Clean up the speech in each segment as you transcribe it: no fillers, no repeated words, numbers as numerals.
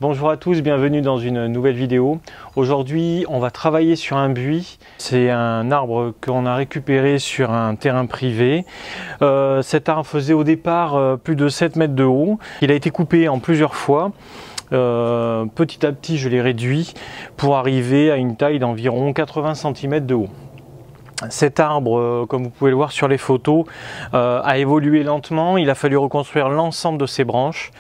Bonjour à tous, bienvenue dans une nouvelle vidéo. Aujourd'hui, on va travailler sur un buis. C'est un arbre qu'on a récupéré sur un terrain privé. Cet arbre faisait au départ plus de 7 mètres de haut. Il a été coupé en plusieurs fois. Petit à petit, je l'ai réduit pour arriver à une taille d'environ 80 cm de haut. Cet arbre, comme vous pouvez le voir sur les photos, a évolué lentement. Il a fallu reconstruire l'ensemble de ses branches.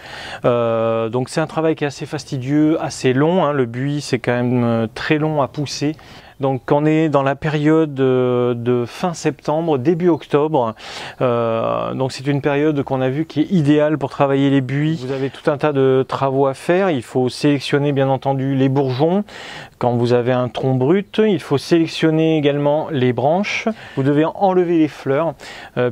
Donc c'est un travail qui est assez fastidieux, assez long, hein. Le buis, c'est quand même très long à pousser. Donc on est dans la période de fin septembre, début octobre. Donc c'est une période qu'on a vu qui est idéale pour travailler les buis. Vous avez tout un tas de travaux à faire. Il faut sélectionner bien entendu les bourgeons. Quand vous avez un tronc brut, il faut sélectionner également les branches. Vous devez enlever les fleurs,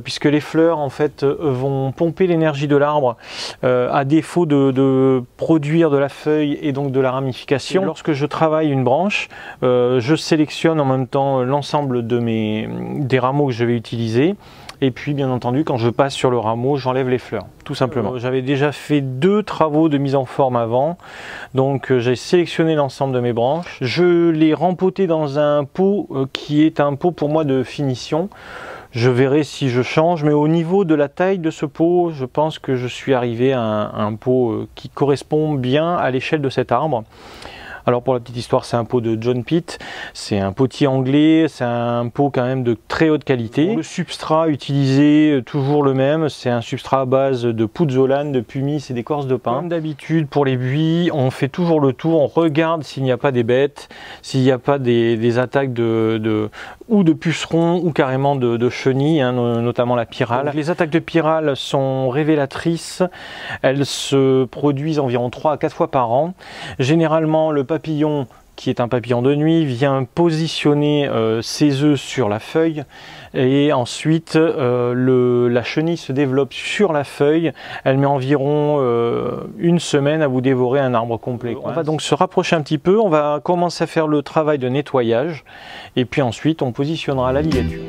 puisque les fleurs en fait vont pomper l'énergie de l'arbre à défaut de produire de la feuille et donc de la ramification. Lorsque je travaille une branche, je sélectionne en même temps l'ensemble des rameaux que je vais utiliser. Et puis bien entendu, quand je passe sur le rameau, j'enlève les fleurs, tout simplement. J'avais déjà fait 2 travaux de mise en forme avant, donc j'ai sélectionné l'ensemble de mes branches. Je l'ai rempoté dans un pot qui est un pot pour moi de finition. Je verrai si je change, mais au niveau de la taille de ce pot, je pense que je suis arrivé à un pot qui correspond bien à l'échelle de cet arbre. Alors pour la petite histoire, c'est un pot de John Pitt, c'est un potier anglais, c'est un pot quand même de très haute qualité. Le substrat utilisé, toujours le même, c'est un substrat à base de pouzzolane, de pumice et d'écorce de pin. Comme d'habitude pour les buis, on fait toujours le tour, on regarde s'il n'y a pas des bêtes, s'il n'y a pas des attaques de pucerons ou carrément de chenilles, hein, notamment la pyrale. Donc, les attaques de pyrale sont révélatrices, elles se produisent environ 3 à 4 fois par an. Généralement, le papillon, qui est un papillon de nuit, vient positionner ses œufs sur la feuille et ensuite la chenille se développe sur la feuille. Elle met environ 1 semaine à vous dévorer un arbre complet. On va donc se rapprocher un petit peu, on va commencer à faire le travail de nettoyage et puis ensuite on positionnera la ligature.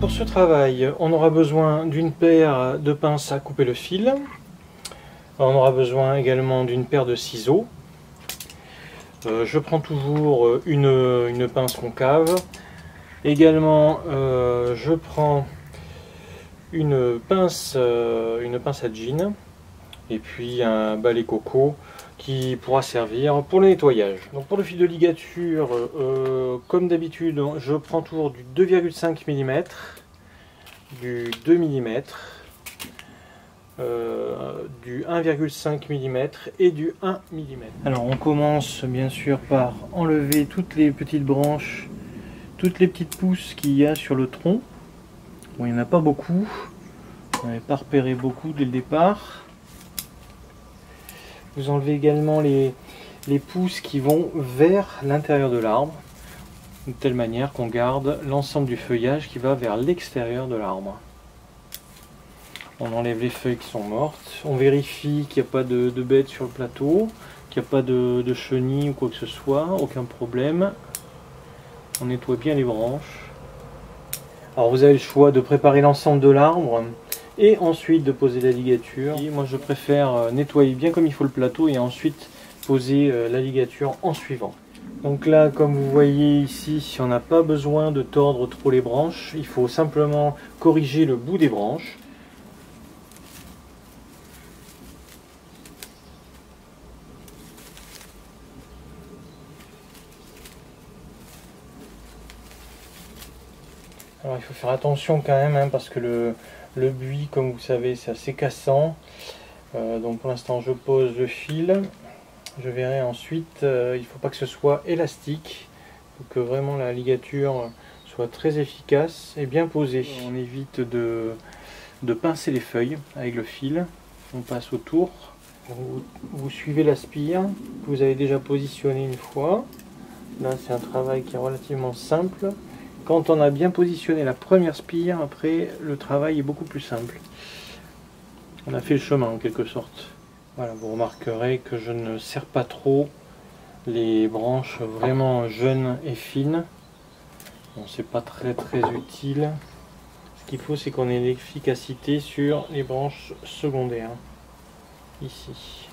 Pour ce travail, on aura besoin d'une paire de pinces à couper le fil. On aura besoin également d'une paire de ciseaux. Je prends toujours une pince concave. Également, je prends une pince à jean et puis un balai coco qui pourra servir pour le nettoyage. Donc pour le fil de ligature, comme d'habitude, je prends toujours du 2,5 mm, du 2 mm, du 1,5 mm et du 1 mm. Alors on commence bien sûr par enlever toutes les petites branches, toutes les petites pousses qu'il y a sur le tronc. Bon, il n'y en a pas beaucoup, on n'avait pas repéré beaucoup dès le départ. Vous enlevez également les pousses qui vont vers l'intérieur de l'arbre, de telle manière qu'on garde l'ensemble du feuillage qui va vers l'extérieur de l'arbre. On enlève les feuilles qui sont mortes, on vérifie qu'il n'y a pas de bêtes sur le plateau, qu'il n'y a pas de chenilles ou quoi que ce soit, aucun problème. On nettoie bien les branches. Alors vous avez le choix de préparer l'ensemble de l'arbre et ensuite de poser la ligature. Et moi je préfère nettoyer bien comme il faut le plateau et ensuite poser la ligature en suivant. Donc là, comme vous voyez ici, on n'a pas besoin de tordre trop les branches, il faut simplement corriger le bout des branches. Alors il faut faire attention quand même, hein, parce que le buis, comme vous savez, c'est assez cassant. Donc pour l'instant je pose le fil. Je verrai ensuite, il ne faut pas que ce soit élastique, il faut que vraiment la ligature soit très efficace et bien posée. On évite de pincer les feuilles avec le fil, on passe autour. Vous suivez la spire que vous avez déjà positionnée une fois, Là, c'est un travail qui est relativement simple. Quand on a bien positionné la première spire, après, le travail est beaucoup plus simple. On a fait le chemin en quelque sorte. Voilà, vous remarquerez que je ne serre pas trop les branches vraiment jeunes et fines. Bon, c'est pas très utile. Ce qu'il faut, c'est qu'on ait l'efficacité sur les branches secondaires. Ici.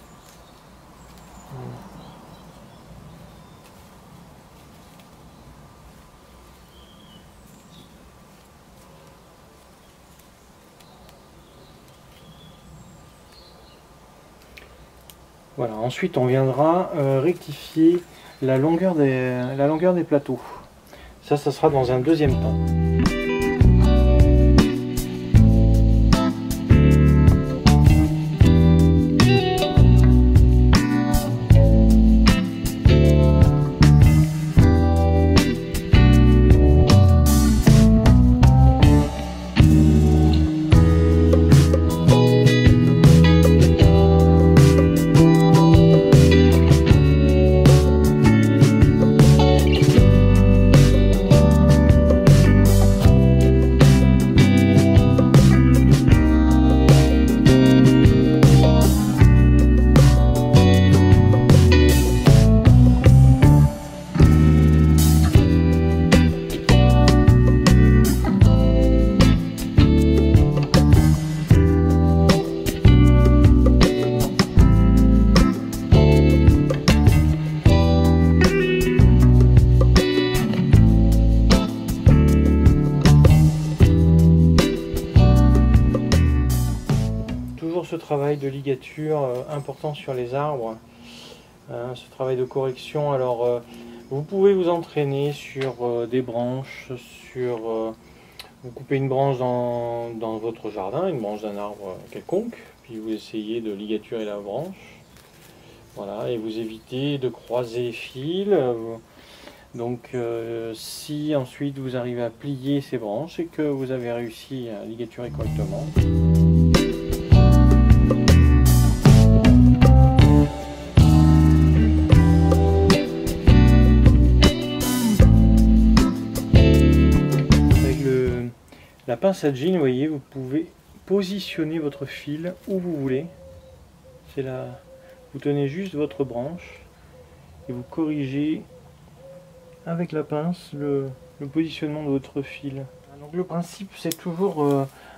Voilà, ensuite on viendra rectifier la longueur des plateaux. Ça sera dans un deuxième temps. Ce travail de ligature important sur les arbres, ce travail de correction. Alors vous pouvez vous entraîner sur des branches, vous coupez une branche dans votre jardin, une branche d'un arbre quelconque, puis vous essayez de ligaturer la branche, voilà, et vous évitez de croiser les fils. Donc si ensuite vous arrivez à plier ces branches, c'est que vous avez réussi à ligaturer correctement. La pince à jean, vous voyez, vous pouvez positionner votre fil où vous voulez. C'est là, vous tenez juste votre branche et vous corrigez avec la pince le positionnement de votre fil. Donc le principe, c'est toujours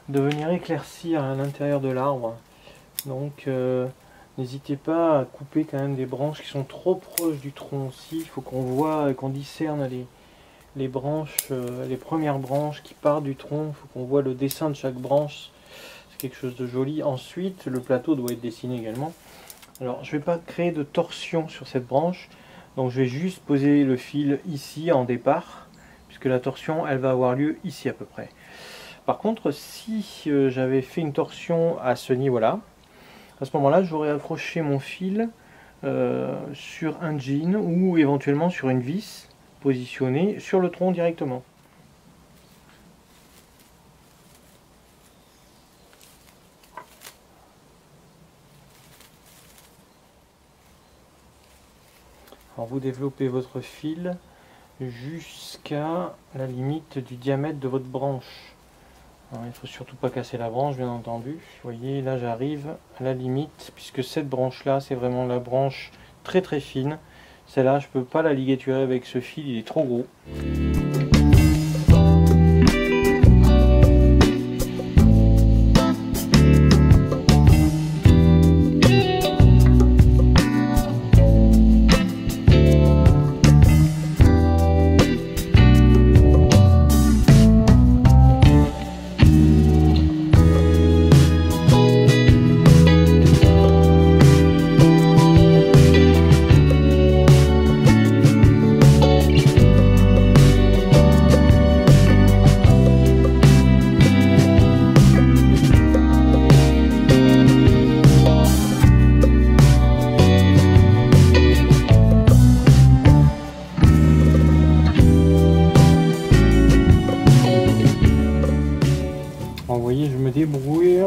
de venir éclaircir à l'intérieur de l'arbre. Donc n'hésitez pas à couper quand même des branches qui sont trop proches du tronc aussi. Il faut qu'on voit, qu'on discerne les branches, les premières branches qui partent du tronc. Il faut qu'on voit le dessin de chaque branche. C'est quelque chose de joli. Ensuite, le plateau doit être dessiné également. Alors, je ne vais pas créer de torsion sur cette branche. Donc, je vais juste poser le fil ici en départ, puisque la torsion, elle va avoir lieu ici à peu près. Par contre, si j'avais fait une torsion à ce niveau-là, à ce moment-là, j'aurais accroché mon fil sur un jean ou éventuellement sur une vis positionnée sur le tronc directement. Alors vous développez votre fil jusqu'à la limite du diamètre de votre branche. Alors, il ne faut surtout pas casser la branche, bien entendu. Vous voyez, là j'arrive à la limite, puisque cette branche là, c'est vraiment la branche très fine. Celle-là, je ne peux pas la ligaturer avec ce fil, il est trop gros. Je me débrouille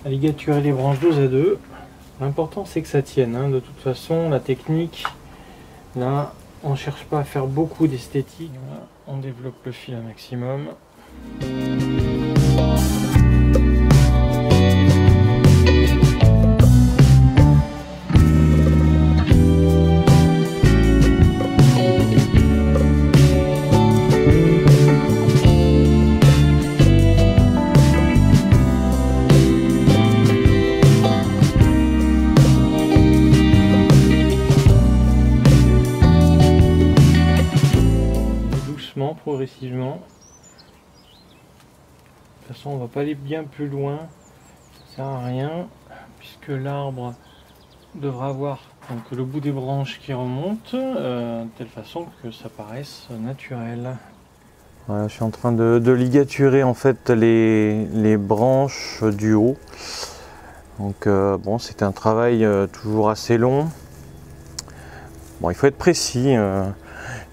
à ligaturer les branches 2 à 2. L'important c'est que ça tienne, hein. De toute façon la technique là On ne cherche pas à faire beaucoup d'esthétique, voilà. On développe le fil un maximum. Progressivement. De toute façon, on va pas aller bien plus loin, ça sert à rien, puisque l'arbre devra avoir donc le bout des branches qui remonte de telle façon que ça paraisse naturel. Voilà, je suis en train de ligaturer en fait les branches du haut. Donc bon, c'est un travail toujours assez long. Bon, il faut être précis,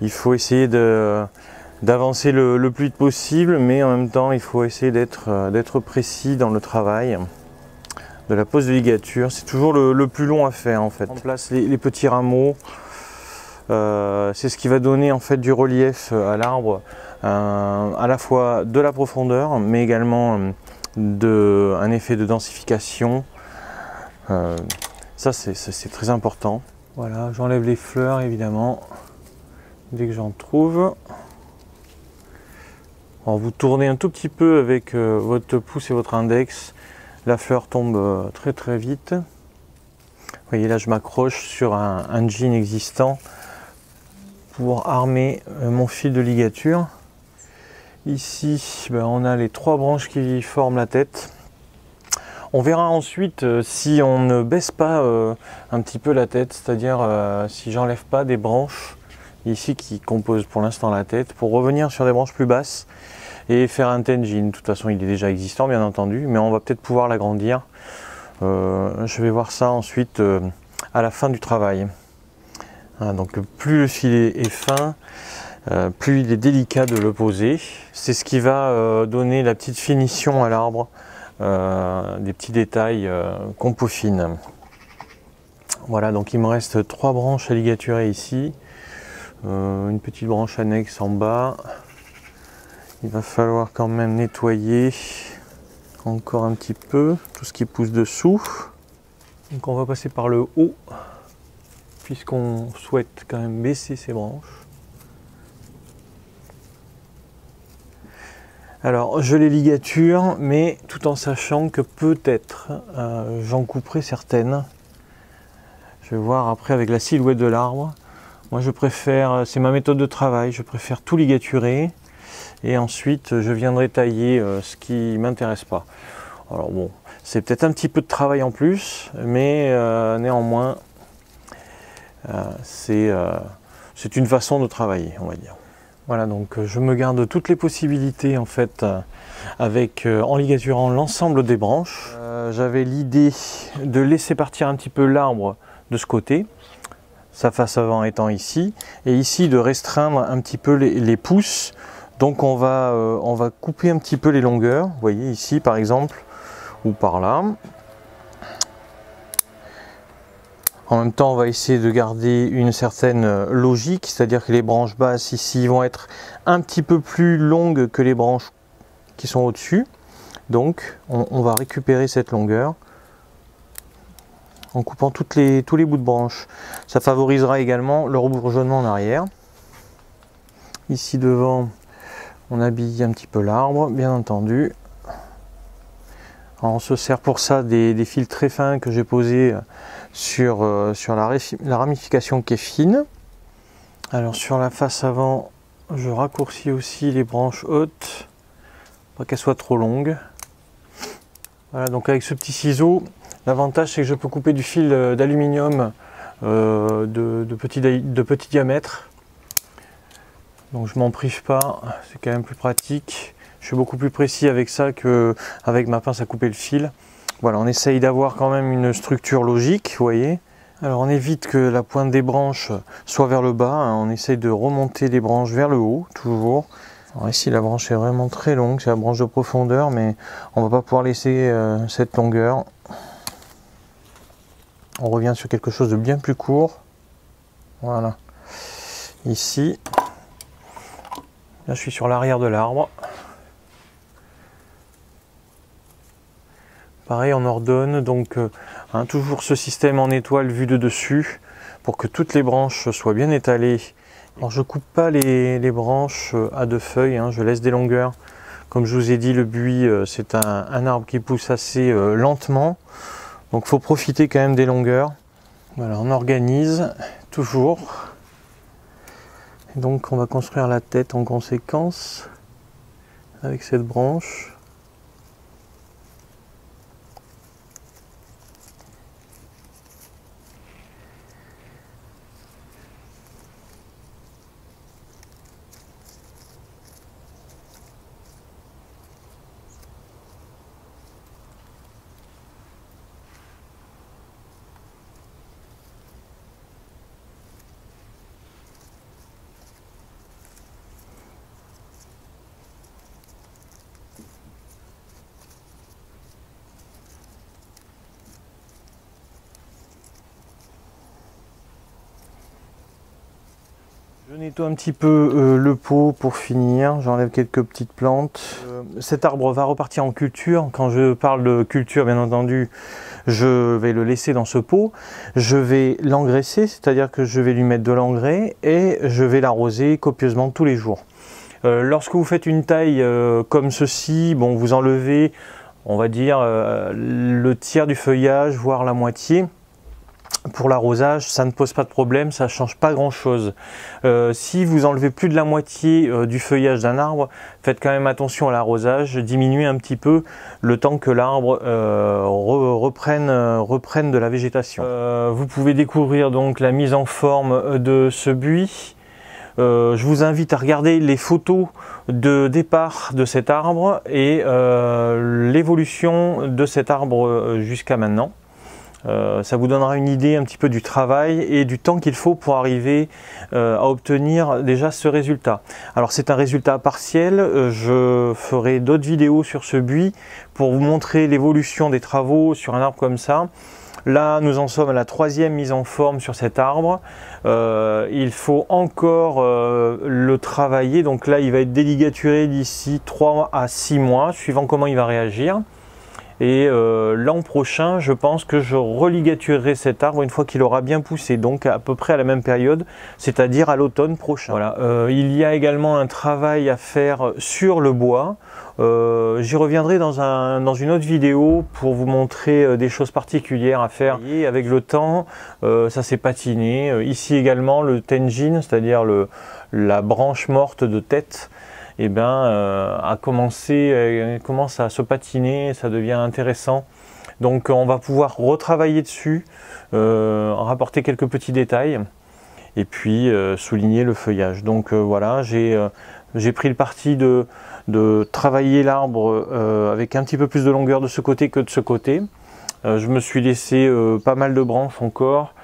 il faut essayer d'avancer le plus vite possible, mais en même temps il faut essayer d'être précis dans le travail de la pose de ligature. C'est toujours le plus long à faire en fait. On place les petits rameaux, c'est ce qui va donner en fait du relief à l'arbre, à la fois de la profondeur mais également un effet de densification. Ça c'est très important. Voilà, j'enlève les fleurs évidemment dès que j'en trouve. Alors vous tournez un tout petit peu avec votre pouce et votre index, la fleur tombe très vite. Vous voyez là je m'accroche sur un jean existant pour armer mon fil de ligature. Ici on a les 3 branches qui forment la tête. On verra ensuite si on ne baisse pas un petit peu la tête, c'est-à-dire si j'enlève pas des branches ici qui composent pour l'instant la tête, pour revenir sur des branches plus basses et faire un tenjin. De toute façon il est déjà existant bien entendu, mais on va peut-être pouvoir l'agrandir. Je vais voir ça ensuite à la fin du travail. Voilà, donc plus le filet est fin, plus il est délicat de le poser. C'est ce qui va donner la petite finition à l'arbre, des petits détails qu'on peaufine. Voilà, donc il me reste 3 branches à ligaturer ici. Une petite branche annexe en bas. Il va falloir quand même nettoyer encore un petit peu tout ce qui pousse dessous. Donc on va passer par le haut puisqu'on souhaite quand même baisser ces branches. Alors je les ligature, mais tout en sachant que peut-être j'en couperai certaines. Je vais voir après avec la silhouette de l'arbre. Moi je préfère, c'est ma méthode de travail, je préfère tout ligaturer et ensuite je viendrai tailler ce qui m'intéresse pas. Alors bon, c'est peut-être un petit peu de travail en plus, mais néanmoins c'est une façon de travailler, on va dire. Voilà, donc je me garde toutes les possibilités en fait en ligaturant l'ensemble des branches. J'avais l'idée de laisser partir un petit peu l'arbre de ce côté, sa face avant étant ici, et ici de restreindre un petit peu les pousses. Donc on va couper un petit peu les longueurs, vous voyez ici par exemple, ou par là. En même temps on va essayer de garder une certaine logique, c'est-à-dire que les branches basses ici vont être un petit peu plus longues que les branches qui sont au-dessus. Donc on va récupérer cette longueur en coupant tous les bouts de branches. Ça favorisera également le rebourgeonnement en arrière. Ici devant, on habille un petit peu l'arbre, bien entendu. Alors on se sert pour ça des fils très fins que j'ai posés sur la ramification qui est fine. Alors sur la face avant, je raccourcis aussi les branches hautes, pas qu'elles soient trop longues. Voilà, donc avec ce petit ciseau, l'avantage c'est que je peux couper du fil d'aluminium de petit diamètre. Donc je m'en prive pas, c'est quand même plus pratique. Je suis beaucoup plus précis avec ça qu'avec ma pince à couper le fil. Voilà, on essaye d'avoir quand même une structure logique, vous voyez. Alors on évite que la pointe des branches soit vers le bas, hein. On essaye de remonter les branches vers le haut, toujours. Alors ici la branche est vraiment très longue, c'est la branche de profondeur, mais on va pas pouvoir laisser cette longueur. On revient sur quelque chose de bien plus court. Voilà. ici. Là je suis sur l'arrière de l'arbre. Pareil, on ordonne, donc toujours ce système en étoile vu de dessus pour que toutes les branches soient bien étalées. Alors je coupe pas les branches à deux feuilles, je laisse des longueurs. Comme je vous ai dit, le buis c'est un arbre qui pousse assez lentement, donc il faut profiter quand même des longueurs. Voilà, on organise toujours. Et donc on va construire la tête en conséquence avec cette branche. Je nettoie un petit peu le pot pour finir, j'enlève quelques petites plantes. Cet arbre va repartir en culture. Quand je parle de culture, bien entendu, je vais le laisser dans ce pot. Je vais l'engraisser, c'est-à-dire que je vais lui mettre de l'engrais et je vais l'arroser copieusement tous les jours. Lorsque vous faites une taille comme ceci, bon, vous enlevez, on va dire, le tiers du feuillage, voire la moitié. Pour l'arrosage, ça ne pose pas de problème, ça ne change pas grand chose. Si vous enlevez plus de la moitié du feuillage d'un arbre, faites quand même attention à l'arrosage, diminuez un petit peu le temps que l'arbre reprenne de la végétation. Vous pouvez découvrir donc la mise en forme de ce buis. Je vous invite à regarder les photos de départ de cet arbre et l'évolution de cet arbre jusqu'à maintenant. Ça vous donnera une idée un petit peu du travail et du temps qu'il faut pour arriver à obtenir déjà ce résultat. Alors c'est un résultat partiel, je ferai d'autres vidéos sur ce buis pour vous montrer l'évolution des travaux sur un arbre comme ça. Là nous en sommes à la troisième mise en forme sur cet arbre. Il faut encore le travailler, donc là il va être déligaturé d'ici 3 à 6 mois, suivant comment il va réagir. Et l'an prochain, je pense que je religaturerai cet arbre une fois qu'il aura bien poussé, donc à peu près à la même période, c'est-à-dire à l'automne prochain. Voilà. Il y a également un travail à faire sur le bois. J'y reviendrai dans une autre vidéo pour vous montrer des choses particulières à faire. Et avec le temps, ça s'est patiné. Ici également, le tenjin, c'est-à-dire la branche morte de tête, eh ben, commence à se patiner, ça devient intéressant. Donc on va pouvoir retravailler dessus, rapporter quelques petits détails et puis souligner le feuillage. Donc voilà, j'ai pris le parti de travailler l'arbre avec un petit peu plus de longueur de ce côté que de ce côté. Je me suis laissé pas mal de branches encore.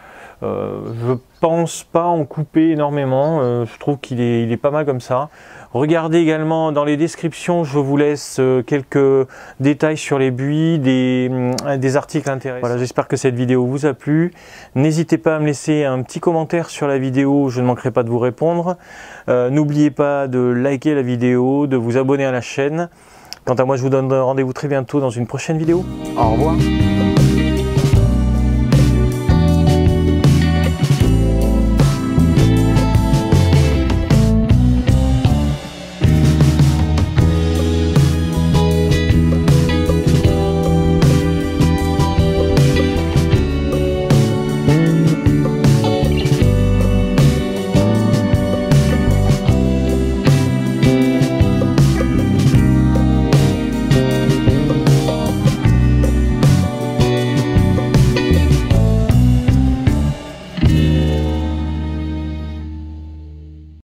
Je pense pas en couper énormément, je trouve qu'il est pas mal comme ça. Regardez également dans les descriptions, je vous laisse quelques détails sur les buis, des articles intéressants. Voilà, j'espère que cette vidéo vous a plu. N'hésitez pas à me laisser un petit commentaire sur la vidéo, je ne manquerai pas de vous répondre. N'oubliez pas de liker la vidéo, de vous abonner à la chaîne. Quant à moi, je vous donne rendez-vous très bientôt dans une prochaine vidéo. Au revoir.